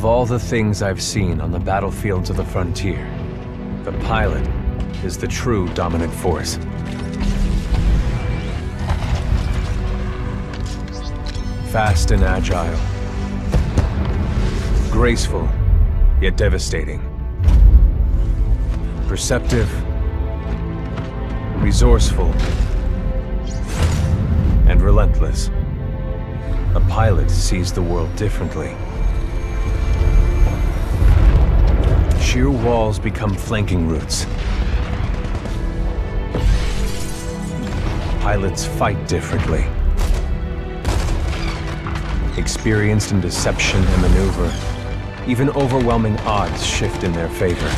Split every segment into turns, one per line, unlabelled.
Of all the things I've seen on the battlefields of the frontier, the pilot is the true dominant force. Fast and agile. Graceful, yet devastating. Perceptive, resourceful, and relentless. A pilot sees the world differently. Sheer walls become flanking routes. Pilots fight differently. Experienced in deception and maneuver, even overwhelming odds shift in their favor.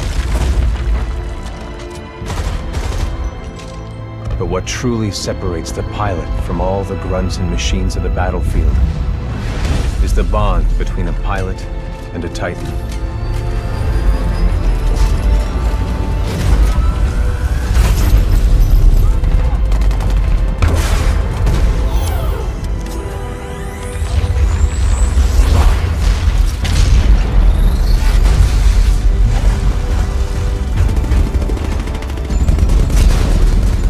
But what truly separates the pilot from all the grunts and machines of the battlefield is the bond between a pilot and a Titan.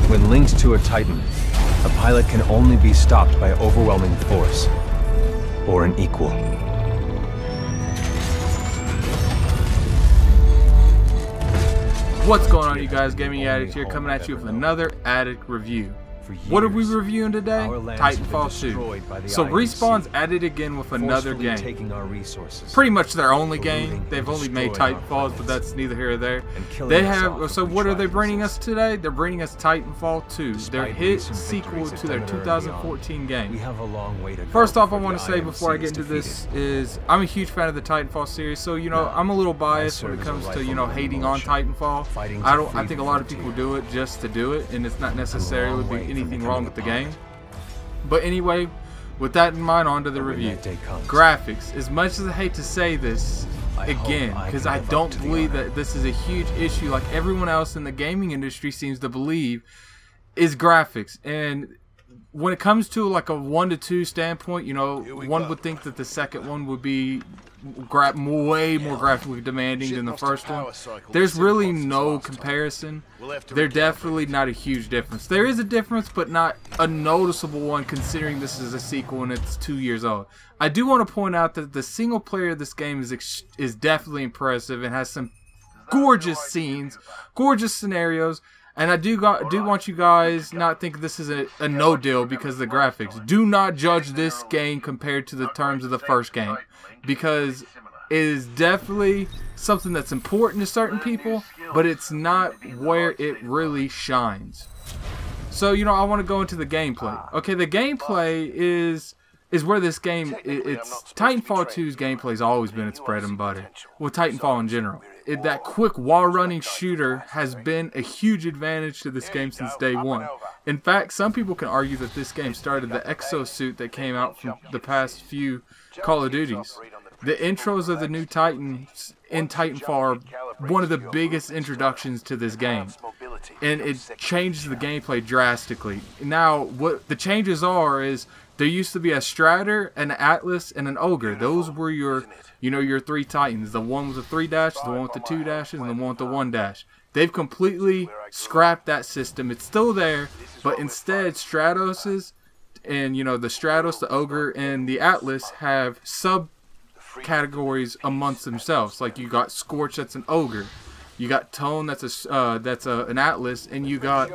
When linked to a Titan, a pilot can only be stopped by overwhelming force, or an equal.
What's going on, you guys? Gaming Addict here, coming at you with another Addict review. What are we reviewing today? Titanfall 2. So Respawn's at it again with another game. Pretty much their only game. They've only made Titanfalls, but that's neither here or there. They have. So what are they bringing us today? They're bringing us Titanfall 2, their hit sequel to their 2014 game. First off, I want to say before I get into this is I'm a huge fan of the Titanfall series. So I'm a little biased when it comes to hating on Titanfall. I think a lot of people do it just to do it, and it's not necessarily anything wrong with the game. But anyway, with that in mind, on to the review. Graphics. As much as I hate to say this again, because I don't believe that this is a huge issue like everyone else in the gaming industry seems to believe, is graphics. And when it comes to like a 1 to 2 standpoint, one would think that the second one would be way more graphically demanding than the first one. There's really no comparison. There's definitely not a huge difference. There is a difference, but not a noticeable one considering this is a sequel and it's 2 years old. I do want to point out that the single player of this game is definitely impressive and has some gorgeous scenes, gorgeous scenarios. And I do want you guys not think this is a no deal because of the graphics. Do not judge this game compared to the terms of the first game, because it is definitely something that's important to certain people, but it's not where it really shines. So I want to go into the gameplay. Okay, the gameplay is where this game, it's Titanfall 2's gameplay has always been its bread and butter. Well, Titanfall in general. That quick wall-running shooter has been a huge advantage to this game since day one. In fact, some people can argue that this game started the exosuit that came out from the past few Call of Duties. The intros of the new Titans in Titanfall are one of the biggest introductions to this game. And it changes the gameplay drastically. Now, what the changes are is there used to be a Strider, an Atlas, and an Ogre. Those were your three Titans. The one with the 3 dashes, the one with the 2 dashes, and the one with the 1 dash. They've completely scrapped that system. It's still there, but instead Stratos's and the Stratos, the Ogre, and the Atlas have subcategories amongst themselves. Like you got Scorch, that's an Ogre. You got Tone, that's an Atlas, and you got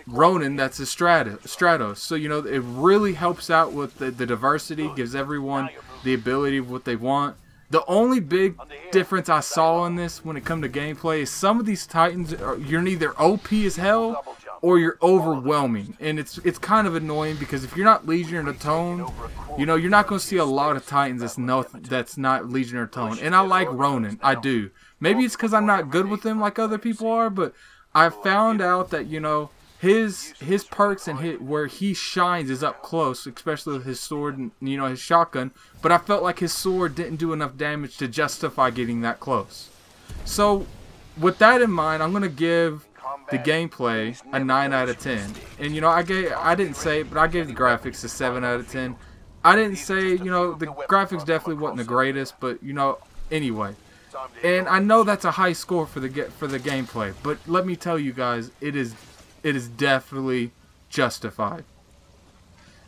Ronin, that's a Stratos. So it really helps out with the diversity, gives everyone the ability of what they want. The only big difference I saw in this when it comes to gameplay is some of these Titans you're neither OP as hell or you're overwhelming, and it's kind of annoying because if you're not Legion or Tone, you're not going to see a lot of Titans that's not Legion or Tone. And I like Ronin, I do. Maybe it's because I'm not good with him like other people are, but I found out that his perks and where he shines is up close, especially with his sword and his shotgun. But I felt like his sword didn't do enough damage to justify getting that close. So with that in mind, I'm gonna give the gameplay a 9 out of 10. And I didn't say it, but I gave the graphics a 7 out of 10. I didn't say, you know, the graphics definitely wasn't the greatest, but, you know, anyway. And I know that's a high score for the gameplay, but let me tell you guys, it is definitely justified.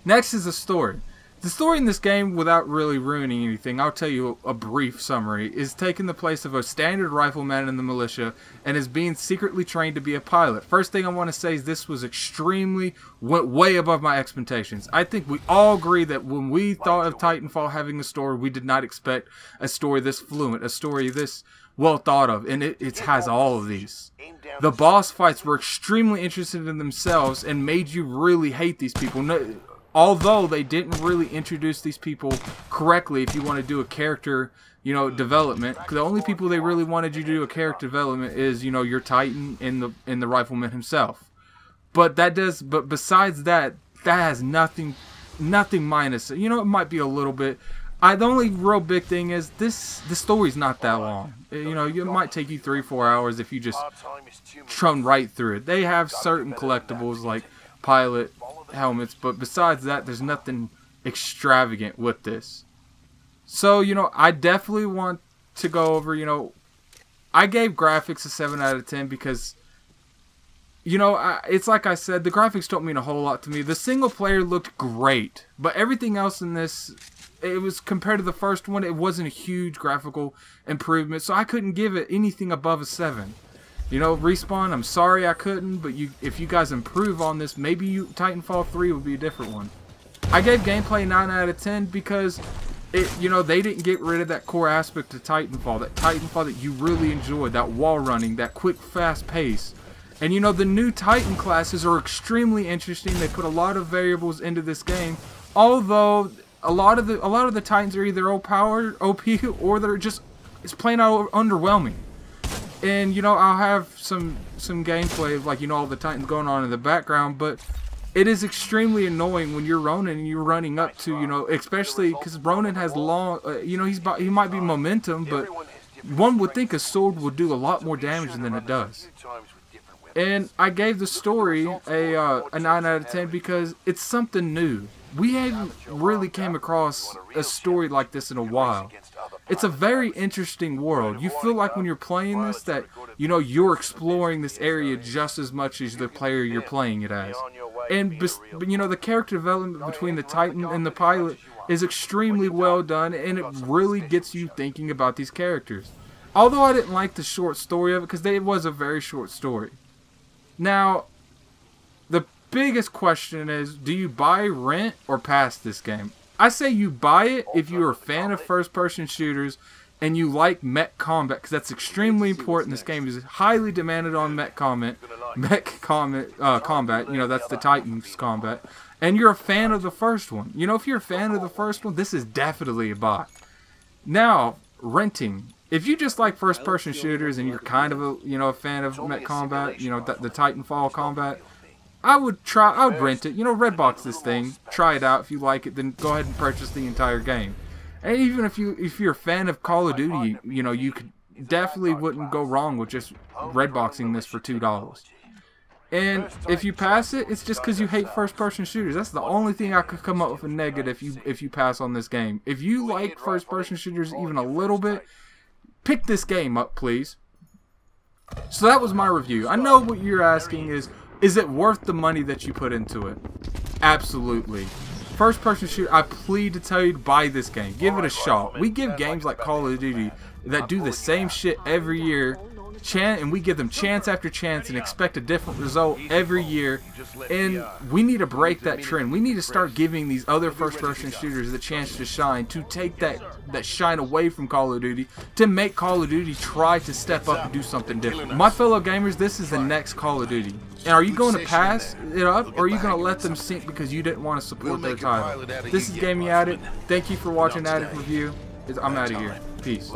Next is the story. The story in this game, without really ruining anything, I'll tell you a brief summary, is taking the place of a standard rifleman in the militia and is being secretly trained to be a pilot. First thing I want to say is this was went way above my expectations. I think we all agree that when we thought of Titanfall having a story, we did not expect a story this fluent, a story this well thought of, and it has all of these. The boss fights were extremely interesting in themselves and made you really hate these people. Although they didn't really introduce these people correctly if you want to do a character, you know, development. The only people they really wanted you to do a character development is, you know, your Titan and the rifleman himself. But besides that, that has nothing minus. You know, it might be a little bit. The only real big thing is the story's not that long. You know, it might take you 3-4 hours if you just run right through it. They have certain collectibles like pilot helmets, but besides that, there's nothing extravagant with this. So, you know, I definitely want to go over, you know, I gave graphics a 7 out of 10 because, you know, it's like I said, the graphics don't mean a whole lot to me. The single player looked great, but everything else in this, it was, compared to the first one, it wasn't a huge graphical improvement, so I couldn't give it anything above a 7. You know, Respawn, I'm sorry I couldn't, but if you guys improve on this, maybe Titanfall 3 would be a different one. I gave gameplay 9 out of 10 because, you know, they didn't get rid of that core aspect of Titanfall. That Titanfall that you really enjoyed, that wall running, that quick, fast pace. And, you know, the new Titan classes are extremely interesting. They put a lot of variables into this game, although a lot of the Titans are either OP, or they're just, it's plain out underwhelming. And, you know, I'll have some gameplay of, like, you know, all the Titans going on in the background, but it is extremely annoying when you're Ronin and you're running up to, you know, especially because Ronin has long, you know, he might be momentum, but one would think a sword would do a lot more damage than it does. And I gave the story a 9 out of 10 because it's something new. We haven't really came across a story like this in a while. It's a very interesting world. You feel like when you're playing this that, you know, you're exploring this area just as much as the player you're playing it as. And, you know, the character development between the Titan and the pilot is extremely well done, and it really gets you thinking about these characters. Although I didn't like the short story of it, because it was a very short story. Now, the biggest question is, do you buy, rent, or pass this game? I say you buy it if you're a fan of first-person shooters and you like mech combat, because that's extremely important. This game is highly demanded on mech combat. You know, that's the Titans combat. And you're a fan of the first one. You know, if you're a fan of the first one, this is definitely a buy. Now, renting. If you just like first-person shooters and you're kind of a, you know, a fan of mech combat, you know, the Titanfall combat, I would rent it. You know, Redbox this thing. Try it out. If you like it, then go ahead and purchase the entire game. And even if you're a fan of Call of Duty, you know, you could definitely wouldn't go wrong with just Redboxing this for $2. And if you pass it, it's just because you hate first-person shooters. That's the only thing I could come up with a negative if you pass on this game. If you like first-person shooters even a little bit, pick this game up, please. So that was my review. I know what you're asking is it worth the money that you put into it? Absolutely. First-person shooter, I plead to tell you to buy this game. Give it a shot. We give games like Call of Duty that do the same shit every year, and we give them chance after chance and expect a different result every year. And we need to break that trend. We need to start giving these other first-person shooters the chance to shine, to take that shine away from Call of Duty, to make Call of Duty try to step up and do something different. My fellow gamers, this is the next Call of Duty. And are you going to pass it up, or are you going to let them sink because you didn't want to support their title? This is Gaming Addict. Thank you for watching Addict Review. I'm out of here. Peace.